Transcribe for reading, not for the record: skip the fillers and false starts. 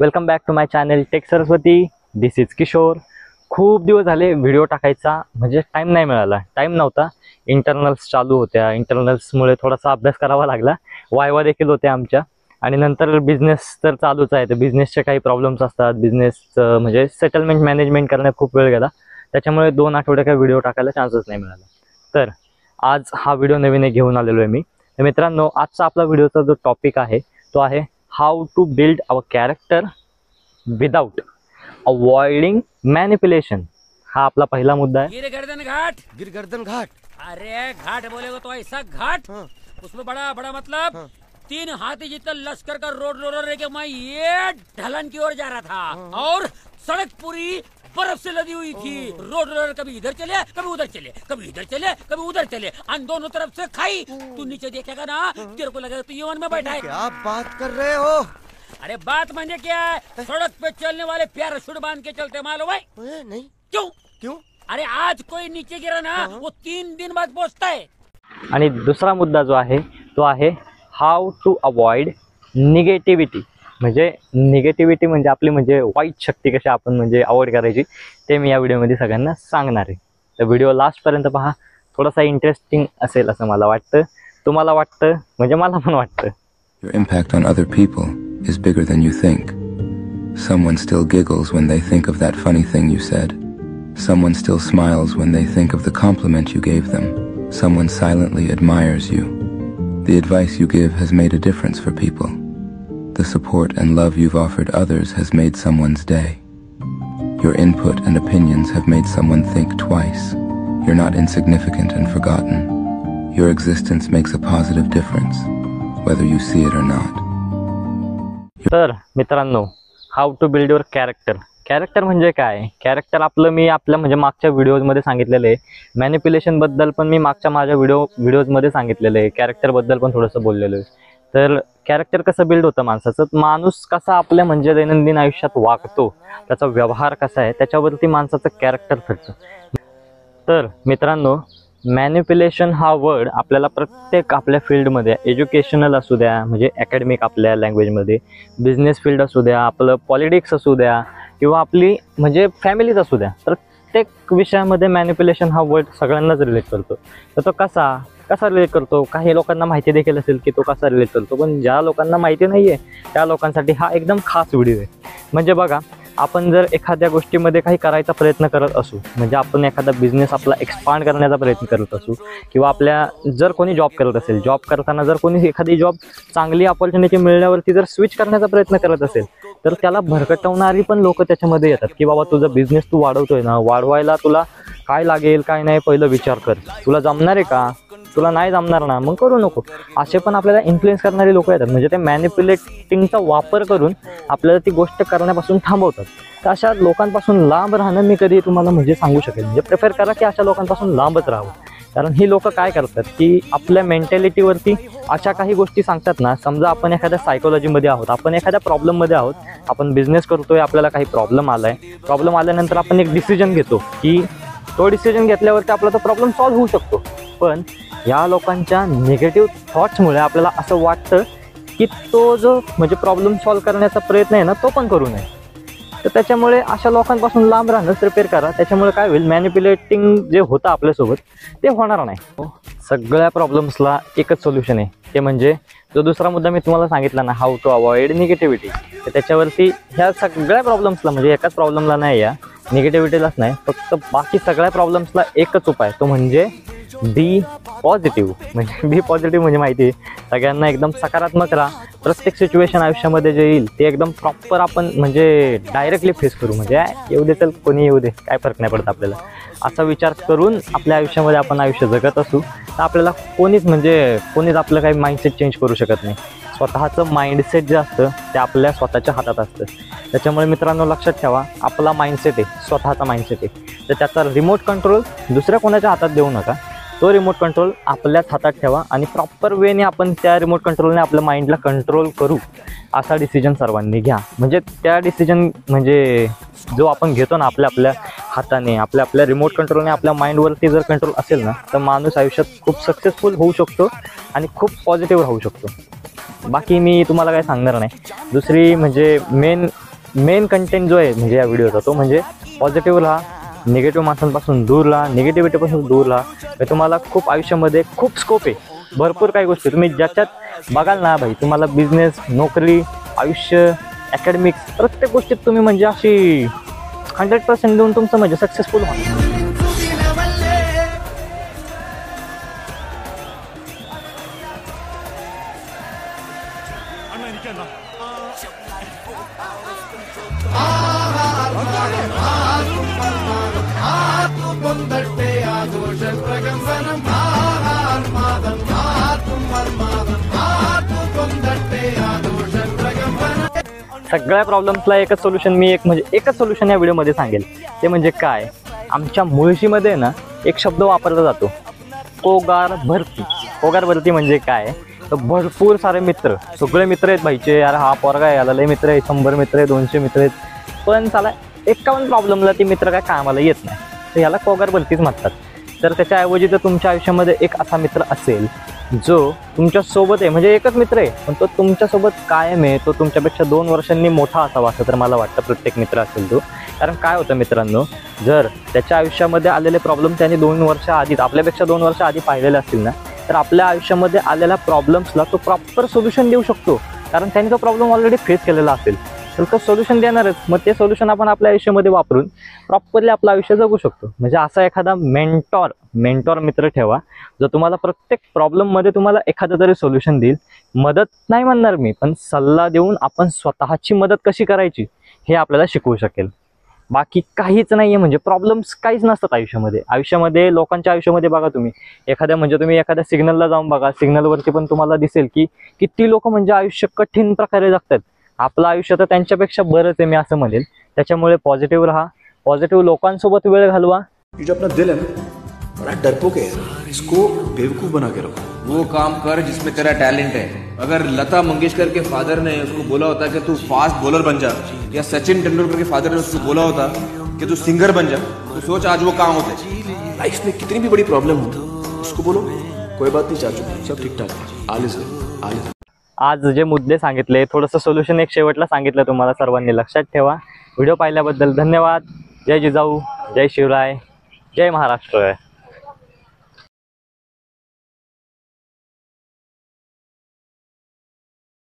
Welcome back to my channel tech Saraswati. This is Kishore. खूप दिवस झाले व्हिडिओ टाकायचा म्हणजे टाईम नाही मिळाला, टाईम नव्हता. इंटरनल्स चालू होत्या, इंटरनल्समुळे थोडासा अभ्यास करावा लागला. वायवा देखील होत्या आमच्या. आणि नंतर बिझनेस तर चालूच आहे, तर बिझनेसचे काही प्रॉब्लेम्स असतात. बिझनेसचं म्हणजे सेटलमेंट मॅनेजमेंट करण्यात खूप वेळ गेला, त्याच्यामुळे 2 आठवडे काही व्हिडिओ टाकायला चान्सच नाही मिळाला. तर आज हा व्हिडिओ नवीन घेऊन आलेलो आहे मी. तर मित्रांनो, आजचा आपला व्हिडिओचा जो टॉपिक आहे तो आहे how to build our character without avoiding manipulation. हा आपला पहिला मुद्दा है. गिर गर्दन घाट. अरे घाट बोलेगा तो ऐसा घाट, उसमें बड़ा बड़ा मतलब 3 हाथी जितना लश्कर का रोड रोलर लेके मैं ये ढलान की ओर जा रहा था और सड़क पूरी बर्फ से लदी हुई थी. रोड रोलर कभी इधर चले, कभी उधर चले, कभी इधर चले, कभी उधर चले, और दोनों तरफ से खाई. तू नीचे देखेगा ना, तेरे को लगेगा तू यमन में बैठा है. क्या बात कर रहे हो? अरे बात माने क्या है, सड़क पे चलने वाले पैराशूट बांध के चलते मालूम है? नहीं. क्यों क्यों? अरे आज कोई नीचे गिरा ना वो 3 दिन बाद पहुंचता है. आणि दुसरा मुद्दा जो आहे तो आहे हाऊ टू अवॉइड निगेटिव्हिटी. म्हणजे निगेटिव्हिटी म्हणजे आपली म्हणजे वाईट शक्ती कशी आपण म्हणजे अवॉइड करायची ते मी या व्हिडिओमध्ये सगळ्यांना सांगणार आहे. तर व्हिडिओ लास्टपर्यंत पहा, थोडासा इंटरेस्टिंग असेल असं मला वाटतं. तुम्हाला वाटतं म्हणजे मला पण वाटतं. Your impact on other people is bigger than you think. Someone still giggles when they think of that funny thing you said. Someone still smiles when they think of the compliment you gave them. Someone silently admires you. The advice you give has made a difference for people. The support and love you've offered others has made someone's day. Your input and opinions have made someone think twice. You're not insignificant and forgotten. Your existence makes a positive difference, whether you see it or not. तर मित्रांनो, how to build your character. Character म्हणजे काय? Character आपलं मी आपल्या म्हणजे मागच्या व्हिडिओजमध्ये सांगितलेलं आहे. मॅनिप्युलेशनबद्दल पण मी मागच्या माझ्या व्हिडिओजमध्ये सांगितलेलं आहे. कॅरेक्टरबद्दल पण थोडंसं बोललेलो आहे. तर कॅरेक्टर कसं बिल्ड होतं माणसाचं, माणूस कसा आपल्या म्हणजे दैनंदिन आयुष्यात वागतो, त्याचा व्यवहार कसा आहे, त्याच्यावरती माणसाचं कॅरेक्टर ठरतं. तर मित्रांनो, मॅनिप्युलेशन हा वर्ड आपल्याला प्रत्येक आपल्या फील्डमध्ये, एज्युकेशनल असू द्या म्हणजे अकॅडमिक आपल्या लँग्वेजमध्ये, बिझनेस फील्ड असू द्या, आपलं पॉलिटिक्स असू द्या किंवा आपली म्हणजे फॅमिलीज असू द्या, प्रत्येक विषयामध्ये मॅनिप्युलेशन हा वर्ड सगळ्यांनाच रिलेट करतो. तर तो कसा रिलेट करतो, काही लोकांना माहिती देखील असेल की तो कसा रिलेट करतो, पण ज्या लोकांना माहिती नाही आहे त्या लोकांसाठी हा एकदम खास व्हिडिओ आहे. म्हणजे बघा, आपण जर एखाद्या गोष्टीमध्ये काही करायचा प्रयत्न करत असू, म्हणजे आपण एखादा बिझनेस आपला एक्सपांड करण्याचा प्रयत्न करत असू किंवा आपल्या जर कोणी जॉब करत असेल, जॉब करताना जर कोणी एखादी जॉब चांगली अपॉर्च्युनिटी मिळण्यावरती जर स्विच करण्याचा प्रयत्न करत असेल, तर त्याला भरकटवणारी पण लोक त्याच्यामध्ये येतात की बाबा तुझा बिझनेस तू वाढवतोय ना, वाढवायला तुला काय लागेल काय नाही पहिलं विचार कर, तुला जमणार आहे का, तुला नाही जमणार ना मग करू नको, असे पण आपल्याला इन्फ्लुएन्स करणारे लोक येतात. म्हणजे ते मॅनिप्युलेटिंगचा वापर करून आपल्याला ती गोष्ट करण्यापासून थांबवतात. तर अशा लोकांपासून लांब राहणं मी कधी तुम्हाला म्हणजे सांगू शकेल, म्हणजे प्रेफर करा की अशा लोकांपासून लांबच राहावं. कारण ही लोक काय करतात की आपल्या मेंटॅलिटीवरती अशा काही गोष्टी सांगतात ना. समजा आपण एखाद्या सायकोलॉजीमध्ये आहोत, आपण एखाद्या प्रॉब्लेममध्ये आहोत, आपण बिझनेस करतोय, आपल्याला काही प्रॉब्लेम आल्यानंतर आपण एक डिसिजन घेतो की तो डिसिजन घेतल्यावरती आपला तो प्रॉब्लेम सॉल्व्ह होऊ शकतो. पण या लोकांच्या निगेटिव्ह थॉट्समुळे आपल्याला असं वाटतं की तो जो म्हणजे प्रॉब्लेम सॉल्व्ह करण्याचा प्रयत्न आहे ना तो पण करू नये. तर त्याच्यामुळे अशा लोकांपासून लांब राहणं प्रिपेअर करा. त्याच्यामुळे काय होईल, मॅनिप्युलेटिंग जे होतं आपल्यासोबत ते होणार नाही. सगळ्या प्रॉब्लेम्सला एकच सोल्युशन आहे, ते म्हणजे जो दुसरा मुद्दा मी तुम्हाला सांगितला ना, हाऊ टू अवॉइड निगेटिव्हिटी. तर त्याच्यावरती ह्या सगळ्या प्रॉब्लेम्सला म्हणजे एकाच प्रॉब्लेमला नाही, या निगेटिव्हिटीलाच नाही, फक्त बाकी सगळ्या प्रॉब्लेम्सला एकच उपाय, तो म्हणजे बी पॉझिटिव्ह. म्हणजे बी पॉझिटिव्ह म्हणजे माहिती आहे सगळ्यांना, एकदम सकारात्मक राहा. प्रत्येक सिच्युएशन आयुष्यामध्ये जे येईल ते एकदम प्रॉपर आपण म्हणजे डायरेक्टली फेस करू. म्हणजे येऊ दे, चल कोणी येऊ दे, काय फरक नाही पडत आपल्याला, असा विचार करून आपल्या आयुष्यामध्ये आपण आयुष्य जगत असू तर आपल्याला कोणीच आपलं काही माइंडसेट चेंज करू शकत नाही. स्वतःचं माइंडसेट जे असतं ते आपल्या स्वतःच्या हातात असतं. त्याच्यामुळे मित्रांनो लक्षात ठेवा, आपला माइंडसेट आहे, स्वतःचा माइंडसेट आहे, तर त्याचा रिमोट कंट्रोल दुसऱ्या कोणाच्या हातात देऊ नका. तो रिमोट कंट्रोल आपल्याच हातात ठेवा आणि प्रॉपर वेने आपण त्या रिमोट कंट्रोलने आपल्या माइंडला कंट्रोल करू असा डिसिजन सर्वांनी घ्या. म्हणजे त्या डिसिजन म्हणजे जो आपण घेतो ना आपल्या हाताने, आपल्या रिमोट कंट्रोलने आपल्या माइंडवरती जर कंट्रोल असेल ना, तर माणूस आयुष्यात खूप सक्सेसफुल होऊ शकतो आणि खूप पॉझिटिव्ह राहू शकतो. बाकी मी तुम्हाला काय सांगणार नाही. दुसरी म्हणजे मेन मेन कंटेंट जो आहे म्हणजे या व्हिडिओचा तो म्हणजे पॉझिटिव्ह राहा, निगेटिव्ह माणसांपासून दूर राहा, निगेटिव्हिटीपासून दूर राहा. तर तुम्हाला खूप आयुष्यामध्ये खूप स्कोप आहे, भरपूर काही गोष्टी तुम्ही ज्याच्यात बघाल ना भाई, तुम्हाला बिझनेस, नोकरी, आयुष्य, अकॅडमिक्स प्रत्येक गोष्टीत तुम्ही म्हणजे अशी 100% देऊन तुमचं म्हणजे सक्सेसफुल व्हा. सगळ्या प्रॉब्लेम्सला एकच सोल्युशन एकच सोल्युशन या व्हिडिओमध्ये सांगेल. ते म्हणजे काय, आमच्या मुळशीमध्ये ना एक शब्द वापरला जातो, कोगार भरती. कोगार भरती म्हणजे काय, तर भरपूर सारे मित्र, सगळे मित्र आहेत भाईचे, यार हा पोरगा आहे, याला लय मित्र आहे, 100 मित्र आहे, 200 मित्र आहेत, पण साला 51 प्रॉब्लेमला ती मित्र काय कामाला येत नाही, तर याला कोगार भरतीच म्हणतात. तर त्याच्याऐवजी जर तुमच्या आयुष्यामध्ये एक असा मित्र असेल जो तुमच्यासोबत आहे, म्हणजे एकच मित्र आहे पण तो तुमच्यासोबत कायम आहे, तो तुमच्यापेक्षा 2 वर्षांनी मोठा असावा असं तर मला वाटतं प्रत्येक मित्र असेल तो. कारण काय होतं मित्रांनो, जर त्याच्या आयुष्यामध्ये आलेले प्रॉब्लेम त्याने 2 वर्ष आधीच आपल्यापेक्षा 2 वर्ष आधी पाहिलेले असतील ना, तर आपल्या आयुष्यामध्ये आलेल्या प्रॉब्लेम्सला तो प्रॉपर सोल्युशन देऊ शकतो. कारण त्याने तो प्रॉब्लेम ऑलरेडी फेस केलेला असेल, तर तो सोल्युशन देणारच. मग ते सोल्युशन आपण आपल्या आयुष्यामध्ये वापरून प्रॉपरली आपलं आयुष्य जगू शकतो. म्हणजे असा एखादा मेंटॉर मित्र ठेवा, जो तुम्हाला प्रत्येक प्रॉब्लेममध्ये तुम्हाला एखादं तरी सोल्युशन देईल. मदत नाही म्हणणार मी, पण सल्ला देऊन आपण स्वतःची मदत कशी करायची हे आपल्याला शिकवू शकेल. बाकी काहीच नाही आहे. म्हणजे प्रॉब्लेम्स काहीच नसतात आयुष्यामध्ये. लोकांच्या आयुष्यामध्ये बघा तुम्ही एखाद्या सिग्नलला जाऊन बघा, सिग्नलवरती पण तुम्हाला दिसेल की किती लोक म्हणजे आयुष्य कठीण प्रकारे जगतात. आपलं आयुष्य तर त्यांच्यापेक्षा बरंच आहे मी असं म्हणेल. त्याच्यामुळे पॉझिटिव्ह राहा, पॉझिटिव्ह लोकांसोबत वेळ घालवा. ये जो अपना दिल है ना, बड़ा डरपोक है यार, इसको बेवकूफ बना के रखो. वो काम कर जिसमें तेरा टैलेंट है. अगर लता मंगेशकर के फादर ने उसको बोला होता कि तू फास्ट बॉलर बन जा, या सचिन तेंदुलकर के फादर ने उसको बोला होता कि तू सिंगर बन जा, तो सोच आज वो काम होते. लाइफ में कितनी भी बड़ी प्रॉब्लम हो, उसको बोलो कोई बात नहीं चाचू, सब ठीक ठाक है, ऑल इज वेल. आज जे मुद्दे सांगितले, थोडंसं सोल्युशन एक शेवटला सांगितलं, तुम्हाला सर्वांनी लक्षात ठेवा. व्हिडिओ पाहिल्याबद्दल धन्यवाद. जय जिजाऊ, जय शिवराय, जय महाराष्ट्र.